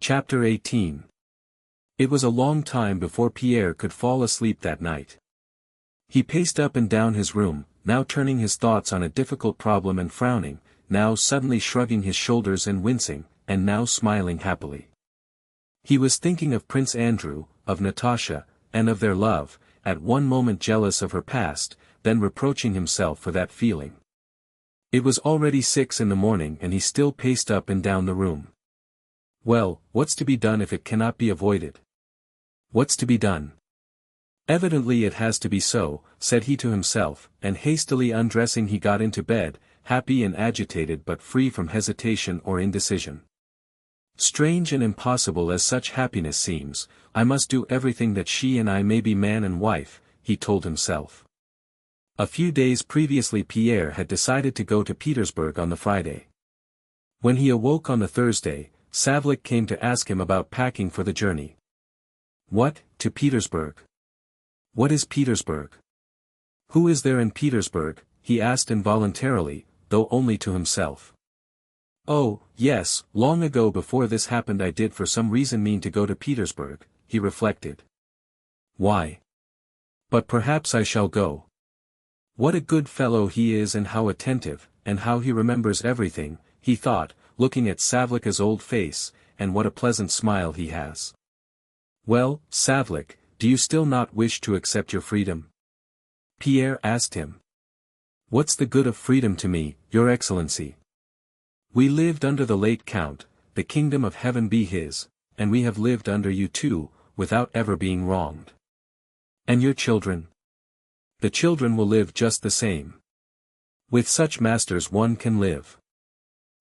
Chapter 18. It was a long time before Pierre could fall asleep that night. He paced up and down his room, now turning his thoughts on a difficult problem and frowning, now suddenly shrugging his shoulders and wincing, and now smiling happily. He was thinking of Prince Andrew, of Natasha, and of their love, at one moment jealous of her past, then reproaching himself for that feeling. It was already 6 in the morning and he still paced up and down the room. Well, what's to be done if it cannot be avoided? What's to be done? Evidently it has to be so, said he to himself, and hastily undressing he got into bed, happy and agitated but free from hesitation or indecision. Strange and impossible as such happiness seems, I must do everything that she and I may be man and wife, he told himself. A few days previously Pierre had decided to go to Petersburg on the Friday. When he awoke on the Thursday, Savlik came to ask him about packing for the journey. What, to Petersburg? What is Petersburg? Who is there in Petersburg? He asked involuntarily, though only to himself. Oh, yes, long ago before this happened I did for some reason mean to go to Petersburg, he reflected. Why? But perhaps I shall go. What a good fellow he is and how attentive, and how he remembers everything, he thought, looking at Savlik's old face, and what a pleasant smile he has. Well, Savlik, do you still not wish to accept your freedom? Pierre asked him. What's the good of freedom to me, your excellency? We lived under the late count, the kingdom of heaven be his, and we have lived under you too, without ever being wronged. And your children? The children will live just the same. With such masters one can live.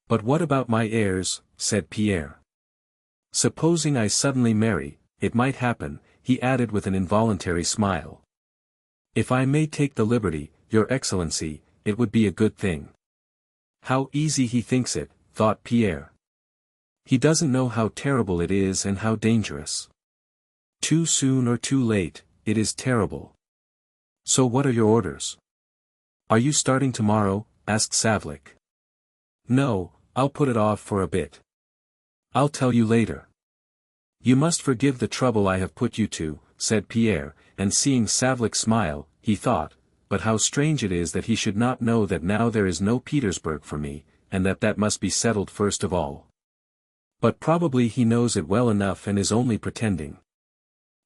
But what about my heirs, said Pierre. Supposing I suddenly marry, it might happen, he added with an involuntary smile. If I may take the liberty, your excellency, it would be a good thing. How easy he thinks it, thought Pierre. He doesn't know how terrible it is and how dangerous. Too soon or too late, it is terrible. So what are your orders? Are you starting tomorrow? Asked Savlik. No, I'll put it off for a bit. I'll tell you later. You must forgive the trouble I have put you to, said Pierre, and seeing Savlik smile, he thought, but how strange it is that he should not know that now there is no Petersburg for me, and that must be settled first of all. But probably he knows it well enough and is only pretending.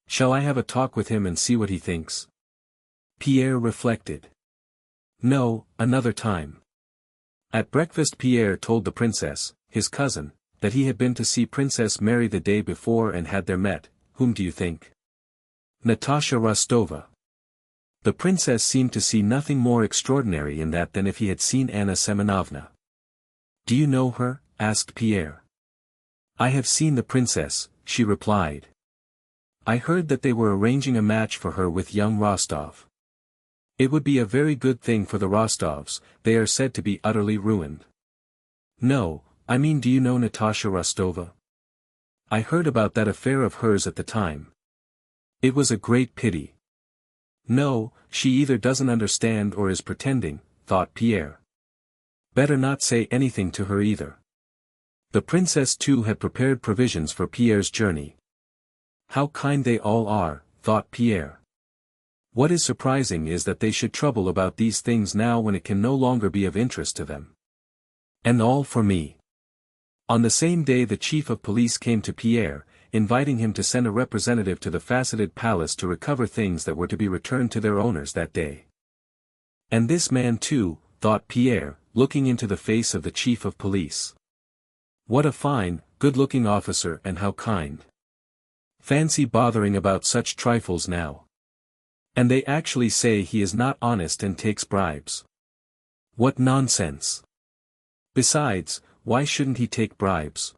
Shall I have a talk with him and see what he thinks? Pierre reflected. No, another time. At breakfast Pierre told the princess, his cousin, that he had been to see Princess Mary the day before and had there met, whom do you think? Natasha Rostova. The princess seemed to see nothing more extraordinary in that than if he had seen Anna Semenovna. Do you know her? Asked Pierre. I have seen the princess, she replied. I heard that they were arranging a match for her with young Rostov. It would be a very good thing for the Rostovs, they are said to be utterly ruined. No, I mean do you know Natasha Rostova? I heard about that affair of hers at the time. It was a great pity. No, she either doesn't understand or is pretending, thought Pierre. Better not say anything to her either. The princess too had prepared provisions for Pierre's journey. How kind they all are, thought Pierre. What is surprising is that they should trouble about these things now when it can no longer be of interest to them. And all for me. On the same day the chief of police came to Pierre, inviting him to send a representative to the faceted palace to recover things that were to be returned to their owners that day. And this man too, thought Pierre, looking into the face of the chief of police. What a fine, good-looking officer and how kind. Fancy bothering about such trifles now. And they actually say he is not honest and takes bribes. What nonsense. Besides, why shouldn't he take bribes?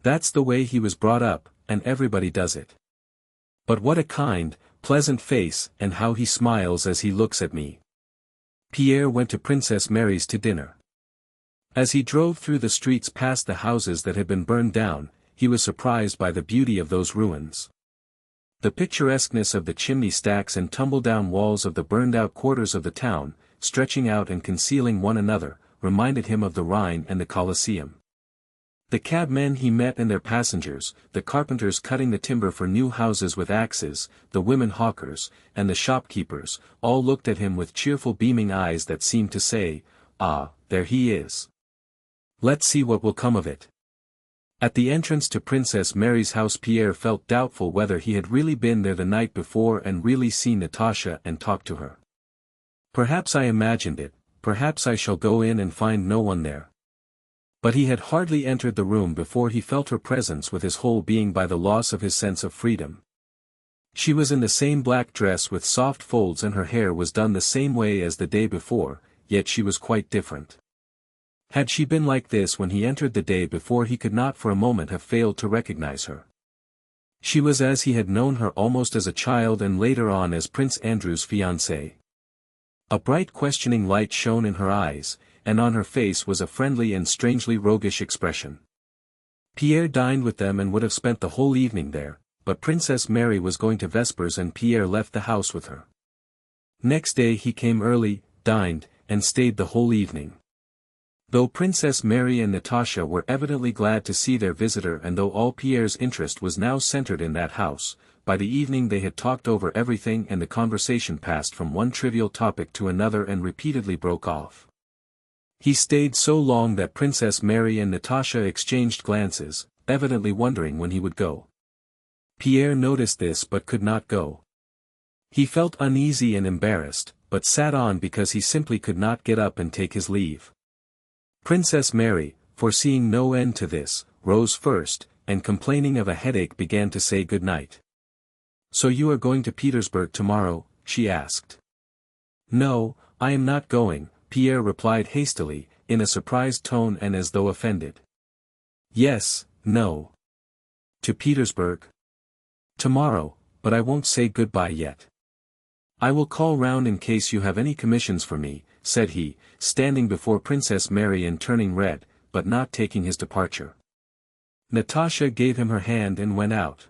That's the way he was brought up, and everybody does it. But what a kind, pleasant face and how he smiles as he looks at me. Pierre went to Princess Mary's to dinner. As he drove through the streets past the houses that had been burned down, he was surprised by the beauty of those ruins. The picturesqueness of the chimney stacks and tumble-down walls of the burned-out quarters of the town, stretching out and concealing one another, reminded him of the Rhine and the Colosseum. The cabmen he met and their passengers, the carpenters cutting the timber for new houses with axes, the women hawkers, and the shopkeepers, all looked at him with cheerful beaming eyes that seemed to say, "Ah, there he is. Let's see what will come of it." At the entrance to Princess Mary's house Pierre felt doubtful whether he had really been there the night before and really seen Natasha and talked to her. Perhaps I imagined it, perhaps I shall go in and find no one there. But he had hardly entered the room before he felt her presence with his whole being by the loss of his sense of freedom. She was in the same black dress with soft folds and her hair was done the same way as the day before, yet she was quite different. Had she been like this when he entered the day before he could not for a moment have failed to recognize her. She was as he had known her almost as a child and later on as Prince Andrew's fiancée. A bright questioning light shone in her eyes, and on her face was a friendly and strangely roguish expression. Pierre dined with them and would have spent the whole evening there, but Princess Mary was going to vespers and Pierre left the house with her. Next day he came early, dined, and stayed the whole evening. Though Princess Mary and Natasha were evidently glad to see their visitor and though all Pierre's interest was now centered in that house, by the evening they had talked over everything and the conversation passed from one trivial topic to another and repeatedly broke off. He stayed so long that Princess Mary and Natasha exchanged glances, evidently wondering when he would go. Pierre noticed this but could not go. He felt uneasy and embarrassed, but sat on because he simply could not get up and take his leave. Princess Mary, foreseeing no end to this, rose first, and complaining of a headache began to say good night. "So you are going to Petersburg tomorrow?" she asked. "No, I am not going," Pierre replied hastily, in a surprised tone and as though offended. "Yes, no. To Petersburg? Tomorrow, but I won't say goodbye yet. I will call round in case you have any commissions for me," said he, standing before Princess Mary and turning red, but not taking his departure. Natasha gave him her hand and went out.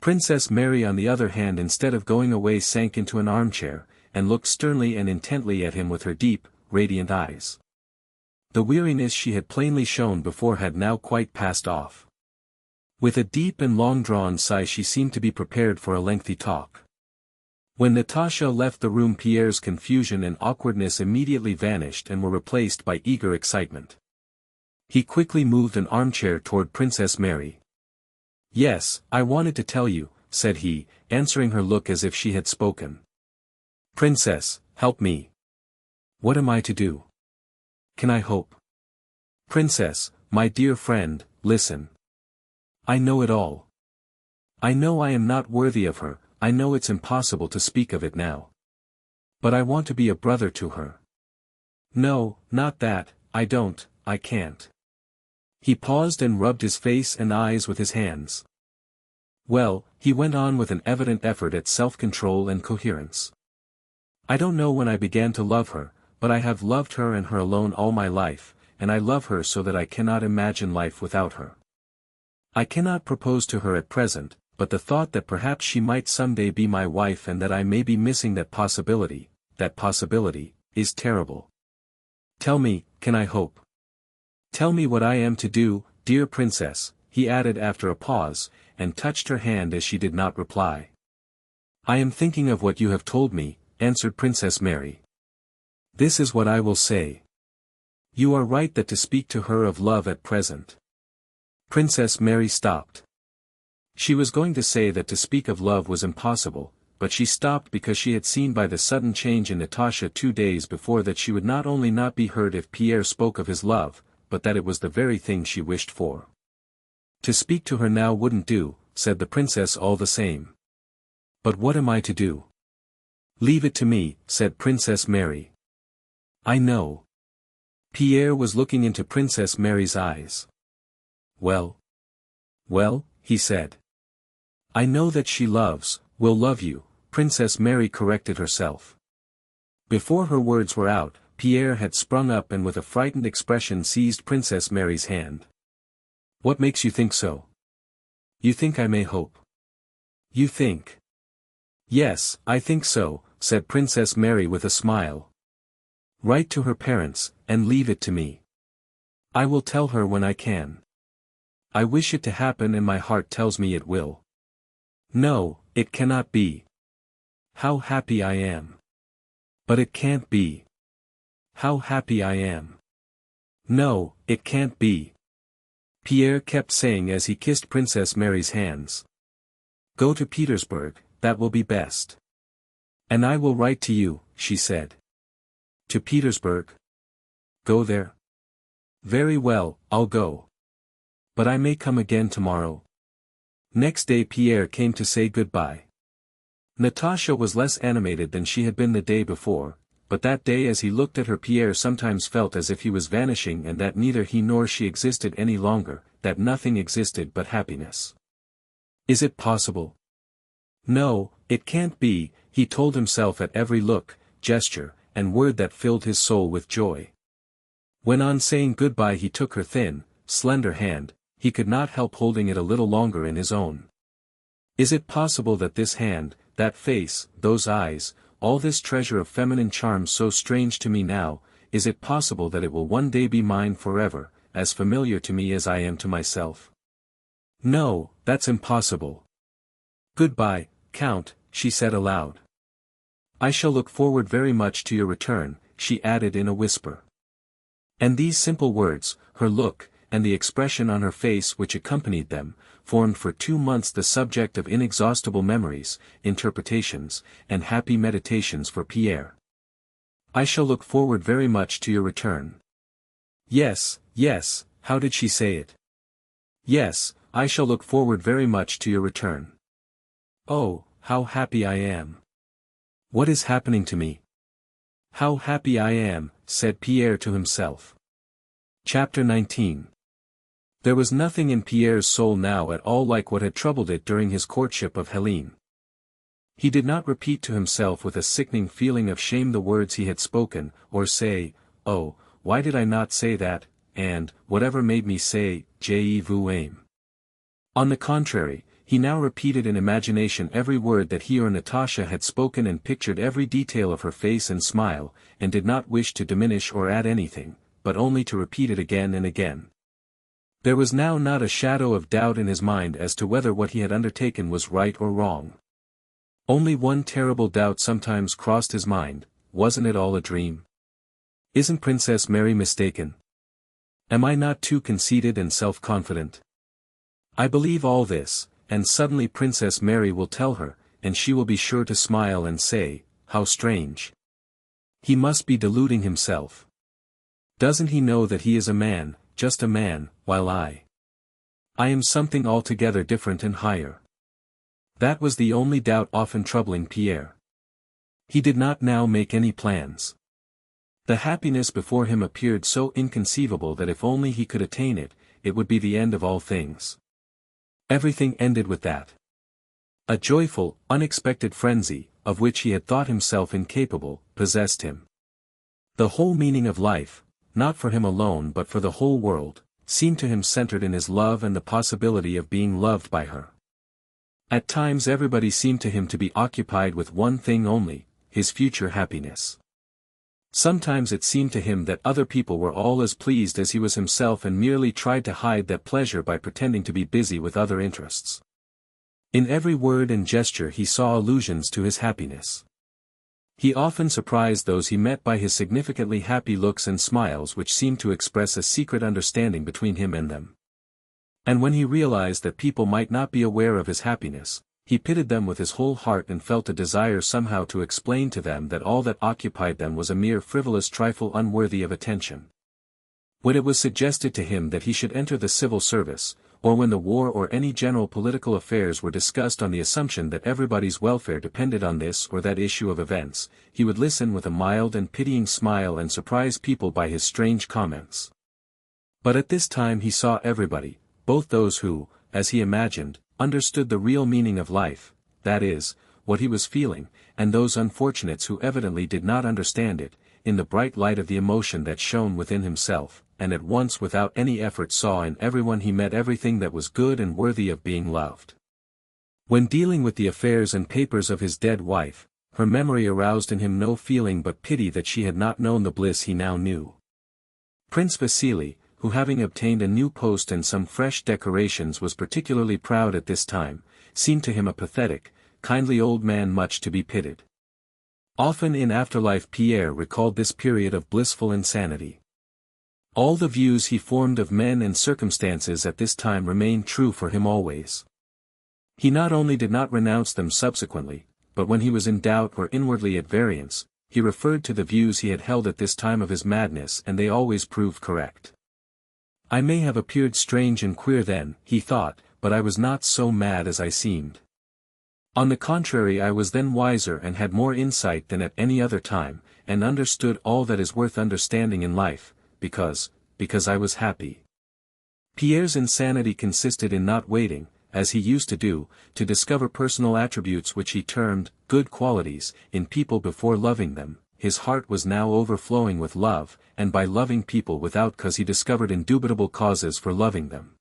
Princess Mary on the other hand instead of going away sank into an armchair, and looked sternly and intently at him with her deep, radiant eyes. The weariness she had plainly shown before had now quite passed off. With a deep and long-drawn sigh she seemed to be prepared for a lengthy talk. When Natasha left the room Pierre's confusion and awkwardness immediately vanished and were replaced by eager excitement. He quickly moved an armchair toward Princess Mary. "Yes, I wanted to tell you," said he, answering her look as if she had spoken. "Princess, help me. What am I to do? Can I hope? Princess, my dear friend, listen. I know it all. I know I am not worthy of her, I know it's impossible to speak of it now. But I want to be a brother to her. No, not that, I can't." He paused and rubbed his face and eyes with his hands. "Well," he went on with an evident effort at self-control and coherence. "I don't know when I began to love her, but I have loved her and her alone all my life, and I love her so that I cannot imagine life without her. I cannot propose to her at present, but the thought that perhaps she might someday be my wife and that I may be missing that possibility, is terrible. Tell me, can I hope? Tell me what I am to do, dear princess," he added after a pause, and touched her hand as she did not reply. "I am thinking of what you have told me," answered Princess Mary. "This is what I will say. You are right that to speak to her of love at present." Princess Mary stopped. She was going to say that to speak of love was impossible, but she stopped because she had seen by the sudden change in Natasha 2 days before that she would not only not be hurt if Pierre spoke of his love, but that it was the very thing she wished for. "To speak to her now wouldn't do," said the princess all the same. "But what am I to do?" "Leave it to me," said Princess Mary. "I know." Pierre was looking into Princess Mary's eyes. Well, he said. "I know that she will love you," Princess Mary corrected herself. Before her words were out, Pierre had sprung up and with a frightened expression seized Princess Mary's hand. "What makes you think so? You think I may hope? You think?" "Yes, I think so," said Princess Mary with a smile. "Write to her parents, and leave it to me. I will tell her when I can." I wish it to happen and my heart tells me it will. No, it cannot be. How happy I am. But it can't be. How happy I am. No, it can't be. Pierre kept saying as he kissed Princess Mary's hands. Go to Petersburg, that will be best. And I will write to you, she said. To Petersburg? Go there? Very well, I'll go. But I may come again tomorrow. Next day Pierre came to say goodbye. Natasha was less animated than she had been the day before, but that day as he looked at her Pierre sometimes felt as if he was vanishing and that neither he nor she existed any longer, that nothing existed but happiness. Is it possible? No, it can't be, he told himself at every look, gesture, and word that filled his soul with joy. When on saying goodbye he took her thin, slender hand, he could not help holding it a little longer in his own. Is it possible that this hand, that face, those eyes, all this treasure of feminine charm so strange to me now, is it possible that it will one day be mine forever, as familiar to me as I am to myself? No, that's impossible. Goodbye, Count, she said aloud. I shall look forward very much to your return, she added in a whisper. And these simple words, her look, and the expression on her face which accompanied them, formed for 2 months the subject of inexhaustible memories, interpretations, and happy meditations for Pierre. I shall look forward very much to your return. Yes, yes, how did she say it? Yes, I shall look forward very much to your return. Oh, how happy I am. What is happening to me? How happy I am, said Pierre to himself. Chapter 19. There was nothing in Pierre's soul now at all like what had troubled it during his courtship of Helene. He did not repeat to himself with a sickening feeling of shame the words he had spoken, or say, oh, why did I not say that, and, whatever made me say, je vous aime. On the contrary, he now repeated in imagination every word that he or Natasha had spoken and pictured every detail of her face and smile, and did not wish to diminish or add anything, but only to repeat it again and again. There was now not a shadow of doubt in his mind as to whether what he had undertaken was right or wrong. Only one terrible doubt sometimes crossed his mind, wasn't it all a dream? Isn't Princess Mary mistaken? Am I not too conceited and self-confident? I believe all this, and suddenly Princess Mary will tell her, and she will be sure to smile and say, how strange. He must be deluding himself. Doesn't he know that he is a man, just a man, while I am something altogether different and higher. That was the only doubt often troubling Pierre. He did not now make any plans. The happiness before him appeared so inconceivable that if only he could attain it, it would be the end of all things. Everything ended with that. A joyful, unexpected frenzy, of which he had thought himself incapable, possessed him. The whole meaning of life, not for him alone but for the whole world, seemed to him centered in his love and the possibility of being loved by her. At times everybody seemed to him to be occupied with one thing only, his future happiness. Sometimes it seemed to him that other people were all as pleased as he was himself and merely tried to hide that pleasure by pretending to be busy with other interests. In every word and gesture he saw allusions to his happiness. He often surprised those he met by his significantly happy looks and smiles which seemed to express a secret understanding between him and them. And when he realized that people might not be aware of his happiness, he pitied them with his whole heart and felt a desire somehow to explain to them that all that occupied them was a mere frivolous trifle unworthy of attention. When it was suggested to him that he should enter the civil service, or when the war or any general political affairs were discussed on the assumption that everybody's welfare depended on this or that issue of events, he would listen with a mild and pitying smile and surprise people by his strange comments. But at this time he saw everybody, both those who, as he imagined, understood the real meaning of life, that is, what he was feeling, and those unfortunates who evidently did not understand it, in the bright light of the emotion that shone within himself, and at once without any effort saw in everyone he met everything that was good and worthy of being loved. When dealing with the affairs and papers of his dead wife, her memory aroused in him no feeling but pity that she had not known the bliss he now knew. Prince Vasili, who having obtained a new post and some fresh decorations was particularly proud at this time, seemed to him a pathetic, kindly old man much to be pitied. Often in afterlife Pierre recalled this period of blissful insanity. All the views he formed of men and circumstances at this time remained true for him always. He not only did not renounce them subsequently, but when he was in doubt or inwardly at variance, he referred to the views he had held at this time of his madness and they always proved correct. I may have appeared strange and queer then, he thought, but I was not so mad as I seemed. On the contrary, I was then wiser and had more insight than at any other time, and understood all that is worth understanding in life, because I was happy. Pierre's insanity consisted in not waiting, as he used to do, to discover personal attributes which he termed good qualities in people before loving them. His heart was now overflowing with love, and by loving people without cause he discovered indubitable causes for loving them.